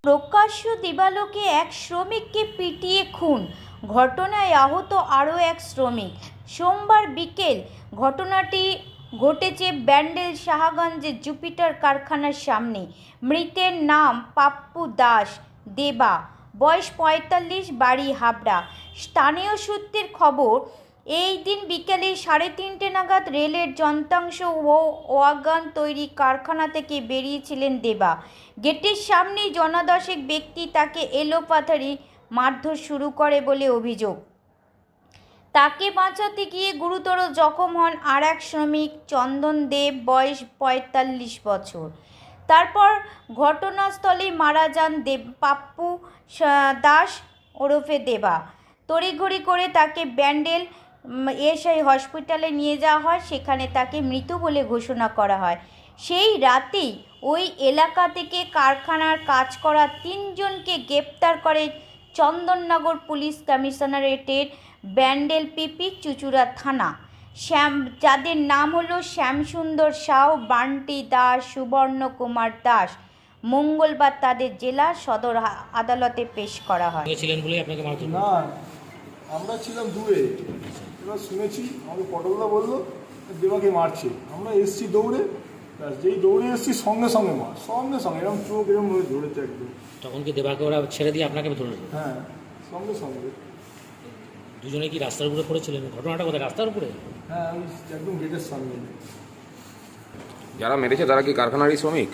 প্রকাশ্য দিবালোকে এক শ্রমিককে পিটিয়ে খুন, ঘটনায় আহত আরও এক শ্রমিক। সোমবার বিকেল ঘটনাটি ঘটেছে ব্যান্ডেল সাহাগঞ্জের জুপিটার কারখানার সামনে। মৃতের নাম পাপ্পু দাস দেবা, বয়স ৪৫, বাড়ি হাবড়া। স্থানীয় সূত্রের খবর, এই দিন বিকেলে 3:30 নাগাদ রেলের যন্ত্রাংশ ও ওয়াগন তৈরি কারখানা থেকে বেরিয়েছিলেন দেবা। গেটের সামনেই জনদশেক ব্যক্তি তাকে এলোপাথারি মারধর শুরু করে বলে অভিযোগ। তাকে বাঁচাতে গিয়ে গুরুতর জখম হন আর এক শ্রমিক চন্দন দেব, বয়স ৪৫ বছর। তারপর ঘটনাস্থলেই মারা যান পাপ্পু দাস ওরফে দেবা। তড়িঘড়ি করে তাকে ব্যান্ডেল এসআই হসপিটালে নিয়ে যাওয়া হয়, সেখানে তাকে মৃত বলে ঘোষণা করা হয়। সেই রাতেই ওই এলাকা থেকে কারখানার কাজ করা 3 জনকে গ্রেপ্তার করে চন্দননগর পুলিশ কমিশনারেটের ব্যান্ডেল পিপি চুচুড়া থানা। যাদের নাম হলো শ্যামসুন্দর সাউ, বান্টি দাস, সুবর্ণ কুমার দাস। মঙ্গলবার তাদের জেলা সদর আদালতে পেশ করা হয়। না, আমরা ছিলাম দূরে। এবার শুনেছি, আমাকে পটলদা বললো দেবাকে মারছে। আমরা এসছি দৌড়ে, যেই দৌড়ে এসছি সঙ্গে সঙ্গে মার, সঙ্গে সঙ্গে এরকম চোখ এরকম হয়ে ধরেছে একদম। তখন কি দেবাকে ওরা ছেড়ে দিয়ে আপনাকে ধরে? হ্যাঁ, সঙ্গে সঙ্গে। দুজনে কি রাস্তার উপরে পড়েছিলেন? ঘটনাটা কোথায়? রাস্তার উপরে? হ্যাঁ, আমি একদম গেটের সামনে। যারা মেরেছে তারা কি কারখানারই শ্রমিক?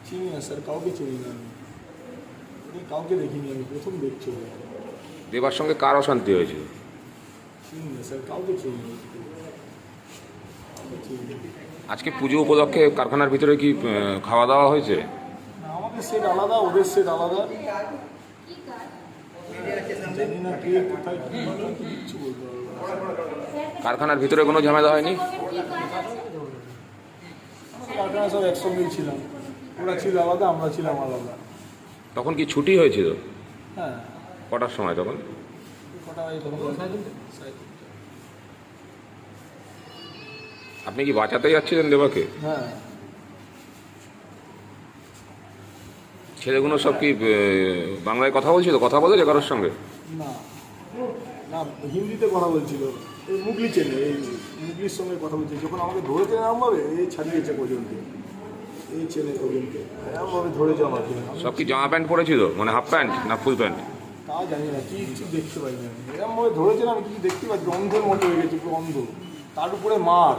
চিনি না স্যার, কাউকে চিনি না আমি। কাউকে দেখিনি, আমি প্রথম দেখছি। দেবার সঙ্গে কার অশান্তি হয়েছে? চিনি না স্যার, কাউকে চিনি না। আজকে পুজো উপলক্ষে কারখানার ভিতরে কি খাওয়া দাওয়া হয়েছে? না, আমাদের সেট আলাদা, ওদের সেট আলাদা। জানি না কে কোথায় কি কিছু বলতে পারবো। কারখানার ভিতরে কোনো ঝামেলা হয়নি? কারখানা সব একসঙ্গেই ছিলাম, ওরা ছিল আলাদা, আমরা ছিলাম আলাদা। তখন কি ছুটি হয়েছিল? হ্যাঁ। কটার সময় তখন? কটা হয় তখন? আপনি কি বাঁচাতে যাচ্ছিলেন দেবাকে? হ্যাঁ। ছেলেগুলো সব কি বাংলায় কথা বলছিল? কথা বলেছে কারোর সঙ্গে? না না, হিন্দিতে কথা বলছিল। এই মুগলি চেনে, এই মুগলির সঙ্গে কথা বলছে। যখন আমাকে ধরেছে এরমভাবে, এই ছাড়িয়েছে পর্যন্ত, এই চেনে পর্যন্ত এরমভাবে ধরেছে আমাকে। সব কি জামা প্যান্ট পরেছিল, মানে হাফ প্যান্ট না ফুল প্যান্ট? তা জানি না, কিছু দেখতে পাইনি আমি। এরমভাবে ধরেছে না, আমি কিছু দেখতে পাচ্ছি, অন্ধের মতো হয়ে গেছে, পুরো অন্ধ। তার উপরে মার,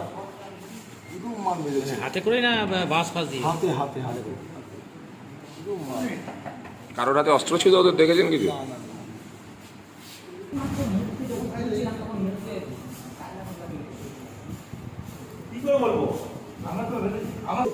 শুধু মার মেরেছে। হাতে করে না বাস ফাঁস দিয়ে? হাতে হাতে হাতে শুধু মার। কারোর হাতে অস্ত্র ছিল ওদের, দেখেছেন কিছু? না না। কি করে বলবো? আমরা তো আমার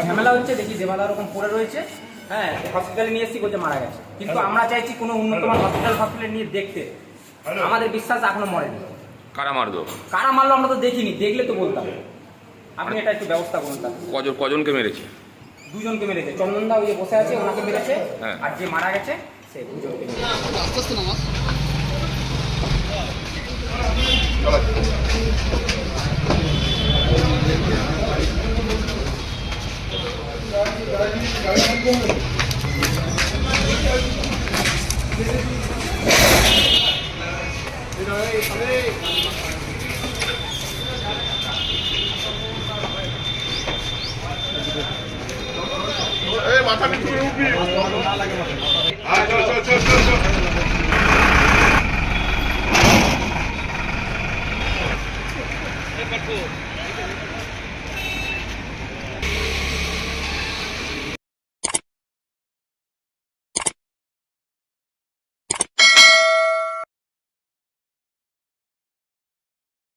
ঝামেলা হচ্ছে, দেখি দেবালা ওরকম পড়ে রয়েছে। হ্যাঁ, হসপিটালে নিয়ে এসেছি, বলছে মারা গেছে। কিন্তু আমরা চাইছি কোনো উন্নত হসপিটালে নিয়ে দেখতে। আমাদের বিশ্বাস এখনো মরেনি। কারা মারলো? কারা মারলো আমরা তো দেখিনি, দেখলে তো বলতাম। আপনি এটা একটু ব্যবস্থা করুন। কজনকে মেরেছে? 2 জনকে মেরেছে। চন্দনদা ওই বসে আছে, ওনাকে মেরেছে। আর যে মারা গেছে সে 2 জনকে মাথা পিছু